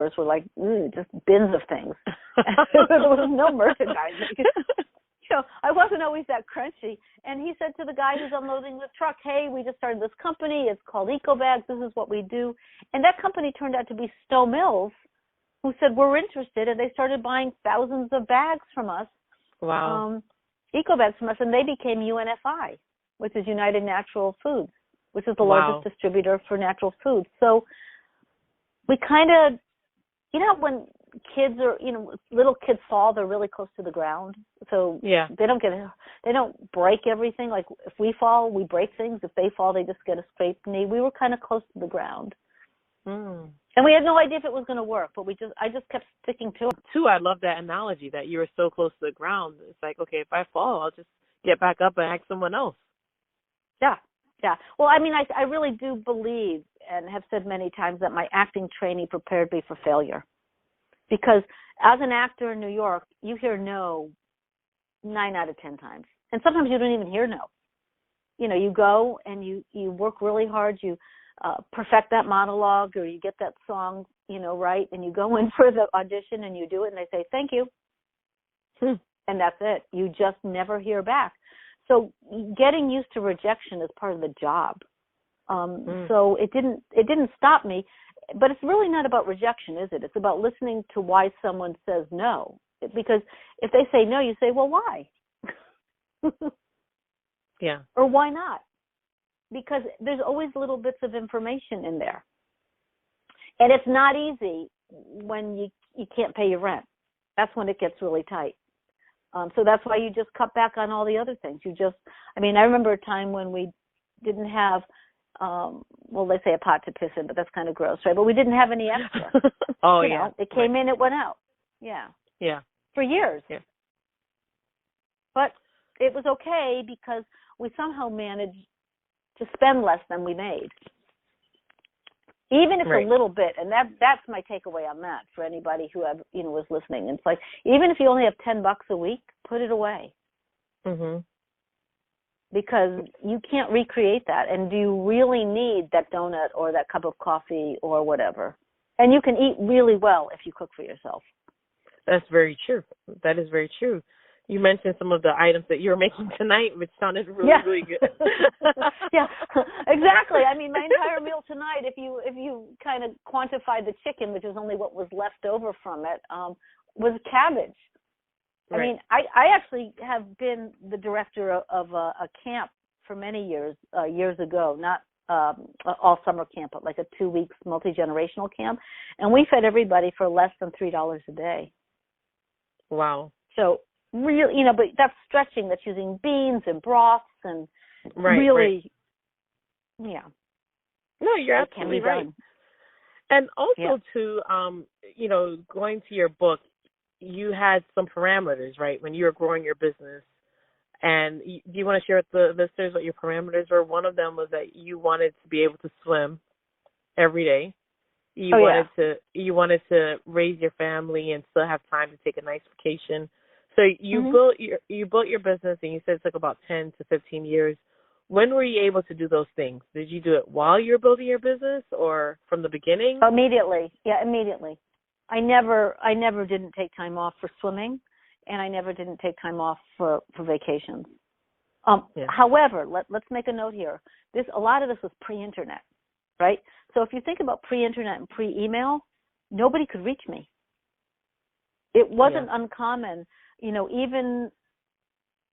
were like just bins of things. There was no merchandising. I wasn't always that crunchy. And he said to the guy who's unloading the truck, hey, we just started this company. It's called Ecobags. This is what we do. And that company turned out to be Stowe Mills, who said, we're interested. And they started buying thousands of bags from us. Wow. Ecobags from us. And they became UNFI, which is United Natural Foods, which is the largest distributor for natural foods. So we kind of, when kids are, little kids fall, they're really close to the ground. So they don't break everything. Like if we fall, we break things. If they fall, they just get a scraped knee. We were kind of close to the ground. Mm. And we had no idea if it was going to work, but I just kept sticking to it. Too, I love that analogy that you were so close to the ground. It's like, okay, if I fall, I'll just get back up and ask someone else. Yeah. Well, I mean, I really do believe and have said many times that my acting training prepared me for failure. Because as an actor in New York, you hear no 9 out of 10 times. And sometimes you don't even hear no. You go and you work really hard, you perfect that monologue or you get that song, right, and you go in for the audition and you do it and they say, thank you. And that's it. You just never hear back. So getting used to rejection is part of the job. So it didn't stop me. But it's really not about rejection, is it? It's about listening to why someone says no. Because if they say no, you say, well, why? Yeah. Or why not? Because there's always little bits of information in there. And it's not easy when you can't pay your rent. That's when it gets really tight. So that's why you just cut back on all the other things. I remember a time when we didn't have, they say a pot to piss in, but that's kind of gross, right? But we didn't have any extra. It came in, it went out. Yeah. Yeah. For years. Yeah. But it was okay because we somehow managed to spend less than we made. Even if a little bit, and that's my takeaway on that for anybody who was listening. It's like, even if you only have $10 a week, put it away. Mm-hmm. Because you can't recreate that. And do you really need that donut or that cup of coffee or whatever? And you can eat really well if you cook for yourself. That's very true. That is very true. You mentioned some of the items that you were making tonight, which sounded really good. Yeah, exactly. I mean, my entire meal tonight, if you kind of quantify the chicken, which is only what was left over from it, was cabbage. I mean, I actually have been the director of a camp for many years ago, not all summer camp, but like a 2 weeks multi-generational camp. And we fed everybody for less than $3 a day. Wow. So really, but that's stretching. That's using beans and broths and really, yeah. No, you're absolutely right. And also going to your book, you had some parameters, right, when you were growing your business. And do you want to share with the listeners what your parameters were? One of them was that you wanted to be able to swim every day. You wanted to raise your family and still have time to take a nice vacation. So you built your business, and you said it took about 10 to 15 years. When were you able to do those things? Did you do it while you were building your business or from the beginning? Immediately. Yeah, immediately. I never didn't take time off for swimming, and I never didn't take time off for vacations. However, let's make a note here. A lot of this was pre-internet, right? So if you think about pre-internet and pre-email, nobody could reach me. It wasn't uncommon, even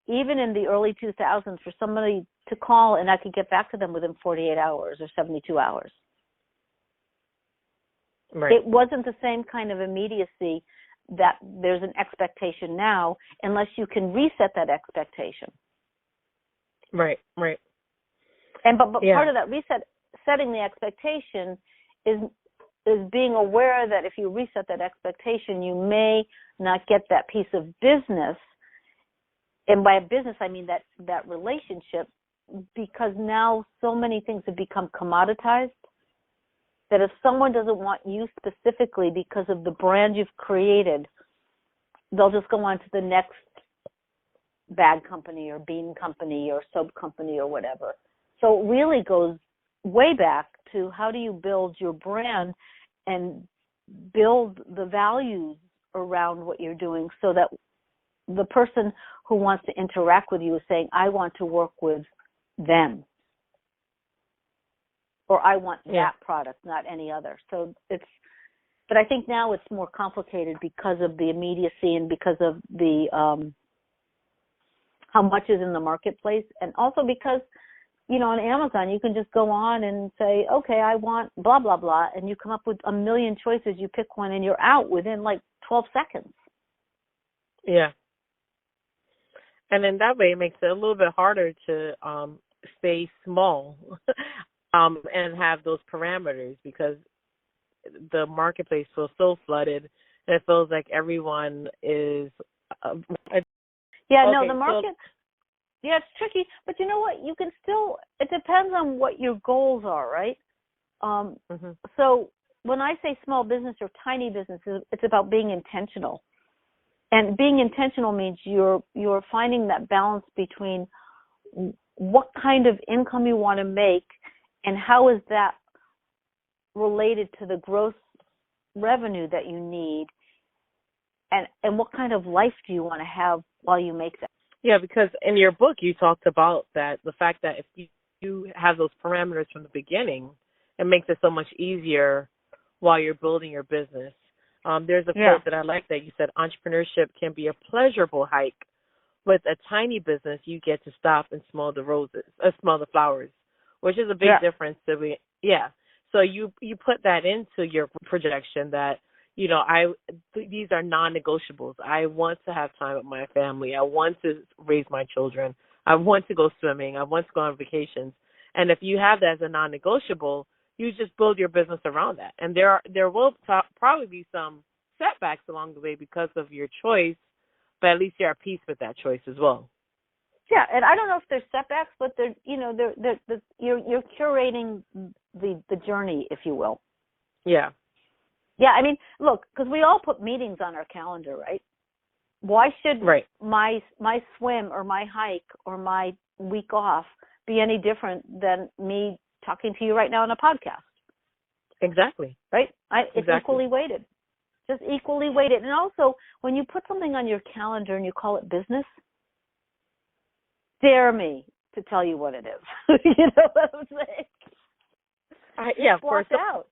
in the early 2000s for somebody to call and I could get back to them within 48 hours or 72 hours. Right. It wasn't the same kind of immediacy that there's an expectation now unless you can reset that expectation. Right. And but part of that setting the expectation is being aware that if you reset that expectation, you may not get that piece of business. And by business, I mean that relationship, because now so many things have become commoditized that if someone doesn't want you specifically because of the brand you've created, they'll just go on to the next bag company or bean company or soap company or whatever. So it really goes way back to how do you build your brand and build the values around what you're doing so that the person who wants to interact with you is saying, I want to work with them, or I want that product, not any other. So but I think now it's more complicated because of the immediacy and because of the how much is in the marketplace, and also because, on Amazon you can just go on and say, okay, I want blah blah blah, and you come up with a million choices. You pick one and you're out within like 12 seconds. Yeah. And in that way, it makes it a little bit harder to stay small and have those parameters, because the marketplace feels so flooded, and it feels like everyone is. The market. Yeah, it's tricky, but you know what? You can still. It depends on what your goals are, right? So when I say small business or tiny businesses, it's about being intentional. And being intentional means you're finding that balance between what kind of income you want to make and how is that related to the gross revenue that you need, and what kind of life do you want to have while you make that. Yeah, because in your book you talked about that, the fact that if you have those parameters from the beginning, it makes it so much easier while you're building your business. There's a quote that I like that you said, entrepreneurship can be a pleasurable hike. With a tiny business, you get to stop and smell the flowers, which is a big difference. So you put that into your projection that, these are non-negotiables. I want to have time with my family. I want to raise my children. I want to go swimming. I want to go on vacations. And if you have that as a non-negotiable, you just build your business around that. And there will probably be some setbacks along the way because of your choice, but at least you're at peace with that choice as well. Yeah, and I don't know if there's setbacks, but you're curating the journey, if you will. Yeah. Yeah, I mean, look, because we all put meetings on our calendar, right? Why should my swim or my hike or my week off be any different than me talking to you right now on a podcast? Exactly. Right? It's equally weighted. Just equally weighted. And also, when you put something on your calendar and you call it business, dare me to tell you what it is. You know what I'm saying? Of course. Out.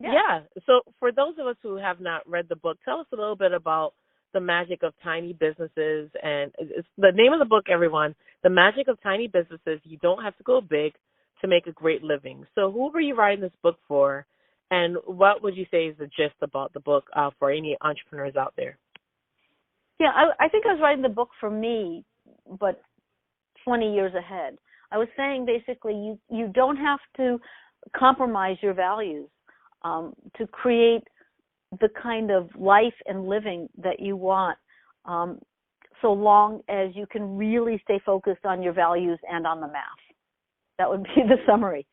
Yeah. So for those of us who have not read the book, tell us a little bit about the magic of tiny businesses. And it's the name of the book, everyone, The Magic of Tiny Businesses. You don't have to go big to make a great living. So who were you writing this book for? And what would you say is the gist about the book for any entrepreneurs out there? Yeah, I think I was writing the book for me, but 20 years ahead. I was saying basically you don't have to compromise your values to create the kind of life and living that you want, so long as you can really stay focused on your values and on the math. That would be the summary.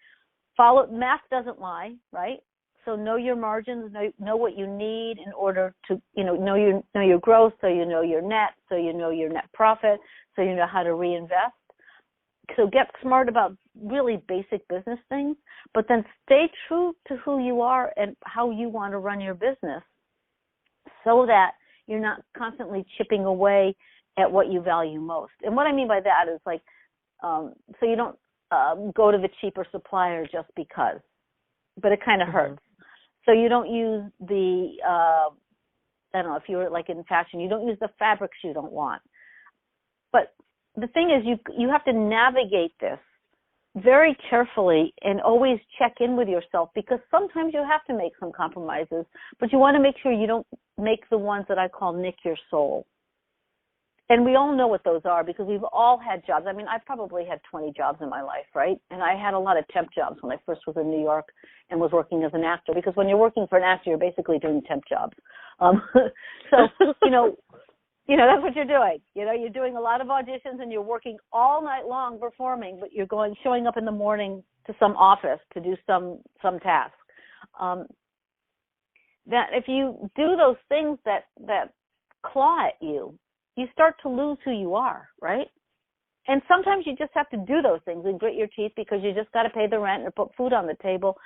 Math doesn't lie, right? So know your margins, know what you need in order to, know your growth, so you know your net, so you know your net profit, so you know how to reinvest. So get smart about really basic business things, but then stay true to who you are and how you want to run your business so that you're not constantly chipping away at what you value most. And what I mean by that is like, so you don't go to the cheaper supplier just because, but it kind of hurts. So you don't use the, I don't know, if you're like in fashion, you don't use the fabrics you don't want. But the thing is, you have to navigate this very carefully and always check in with yourself, because sometimes you have to make some compromises, but you want to make sure you don't make the ones that I call nick your soul. And we all know what those are because we've all had jobs. I mean, I've probably had 20 jobs in my life, right? And I had a lot of temp jobs when I first was in New York and was working as an actor, because when you're working for an actor, you're basically doing temp jobs. So, that's what you're doing. You're doing a lot of auditions and you're working all night long performing, but you're showing up in the morning to some office to do some task. That if you do those things that claw at you, you start to lose who you are, right? And sometimes you just have to do those things and grit your teeth because you just got to pay the rent or put food on the table.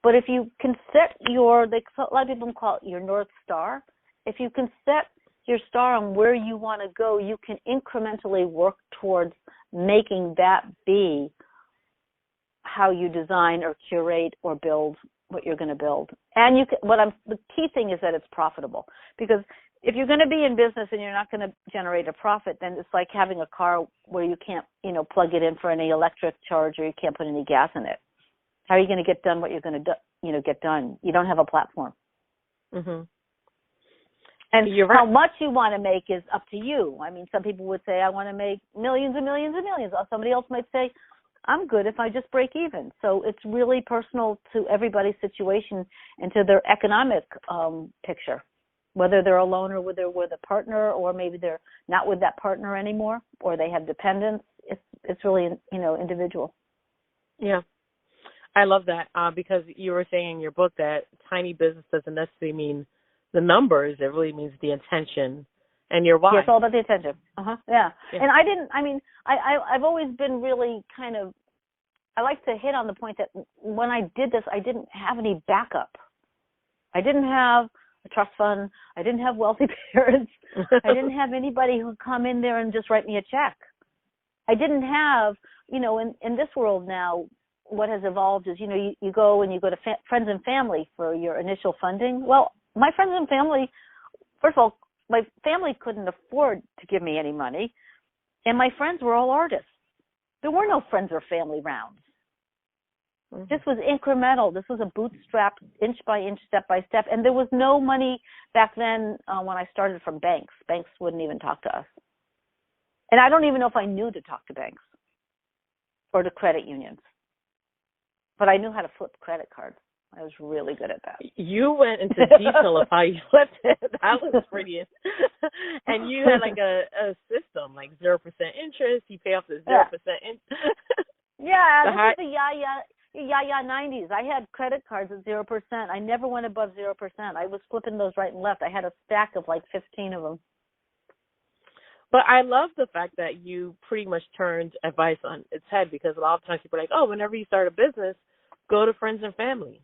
But if you can set a lot of people call it your North Star. If you can set your star on where you want to go, you can incrementally work towards making that be how you design or curate or build what you're going to build. And the key thing is that it's profitable, because if you're going to be in business and you're not going to generate a profit, then it's like having a car where you can't, plug it in for any electric charge, or you can't put any gas in it. How are you going to get done what you're going to get done? You don't have a platform. Mm-hmm. And how much you want to make is up to you. I mean, some people would say, I want to make millions and millions and millions. Or somebody else might say, I'm good if I just break even. So it's really personal to everybody's situation and to their economic picture, whether they're alone or whether they're with a partner, or maybe they're not with that partner anymore, or they have dependents. It's really, individual. Yeah. I love that because you were saying in your book that tiny business doesn't necessarily mean the numbers. It really means the intention and your why. Yeah, it's all about the intention. Yeah. And I've always been really I like to hit on the point that when I did this, I didn't have any backup. I didn't have a trust fund. I didn't have wealthy parents. I didn't have anybody who would come in there and just write me a check. I didn't have, in this world now, what has evolved is, you go to friends and family for your initial funding. Well, my friends and family, first of all, my family couldn't afford to give me any money, and my friends were all artists. There were no friends or family rounds. Mm-hmm. This was incremental. This was a bootstrap, inch by inch, step by step, and there was no money back then when I started from banks. Banks wouldn't even talk to us. And I don't even know if I knew to talk to banks or to credit unions. But I knew how to flip credit cards. I was really good at that. You went into detail of how you flipped it. That was pretty. And you had like a system, like 0% interest. You pay off the 0% interest. Yeah, this was the Yaya 90s. I had credit cards at 0%. I never went above 0%. I was flipping those right and left. I had a stack of like 15 of them. But I love the fact that you pretty much turned advice on its head, because a lot of times people are like, oh, whenever you start a business, go to friends and family.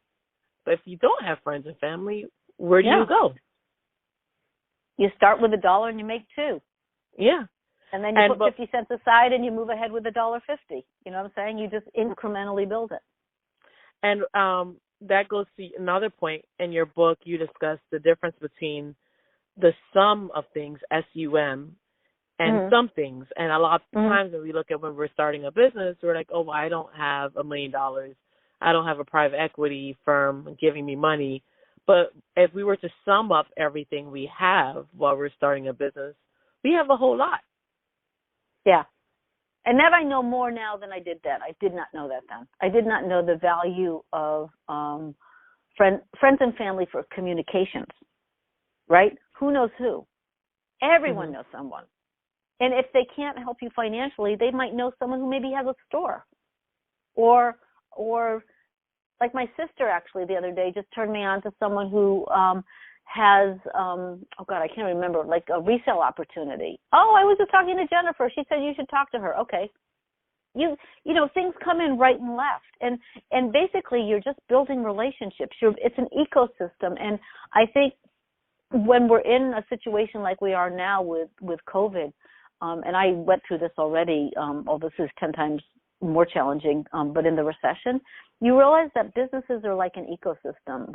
But if you don't have friends and family, where do you go? You start with $1 and you make $2. Yeah. And then you put 50 cents aside and you move ahead with $1.50. You know what I'm saying? You just incrementally build it. And that goes to another point in your book. You discuss the difference between the sum of things, SUM, and some things. And a lot of times when we're starting a business, we're like, oh, well, I don't have $1 million. I don't have a private equity firm giving me money. But if we were to sum up everything we have while we're starting a business, we have a whole lot. Yeah. And that I know more now than I did then. I did not know that then. I did not know the value of friends and family for communications, right? Who knows who? Everyone knows someone. And if they can't help you financially, they might know someone who maybe has a store. Or like my sister actually the other day just turned me on to someone who has, I can't remember, like a resale opportunity. Oh, I was just talking to Jennifer. She said you should talk to her. Okay. You know, things come in right and left. And basically you're just building relationships. It's an ecosystem. And I think when we're in a situation like we are now with COVID, and I went through this already, this is 10 times more challenging, but in the recession, you realize that businesses are like an ecosystem.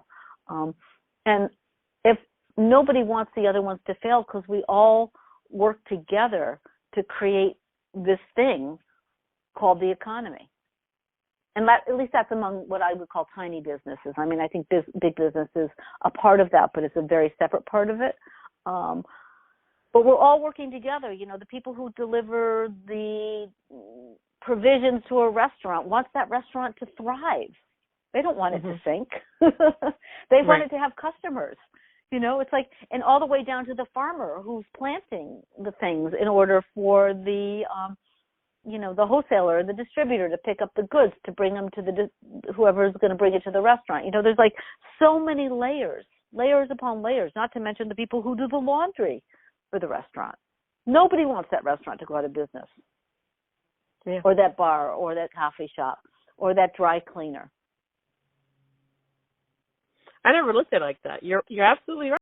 And if nobody wants the other ones to fail, because we all work together to create this thing called the economy. And that, at least that's among what I would call tiny businesses. I mean, I think big business is a part of that, but it's a very separate part of it. But we're all working together. You know, the people who deliver the provisions to a restaurant wants that restaurant to thrive. They don't want it to sink. They want it to have customers. You know, it's like, and all the way down to the farmer who's planting the things in order for the, the wholesaler, the distributor to pick up the goods to bring them to whoever is going to bring it to the restaurant. You know, there's like so many layers upon layers, not to mention the people who do the laundry for the restaurant. Nobody wants that restaurant to go out of business. Yeah. Or that bar or that coffee shop or that dry cleaner. I never looked at it like that. You're absolutely right.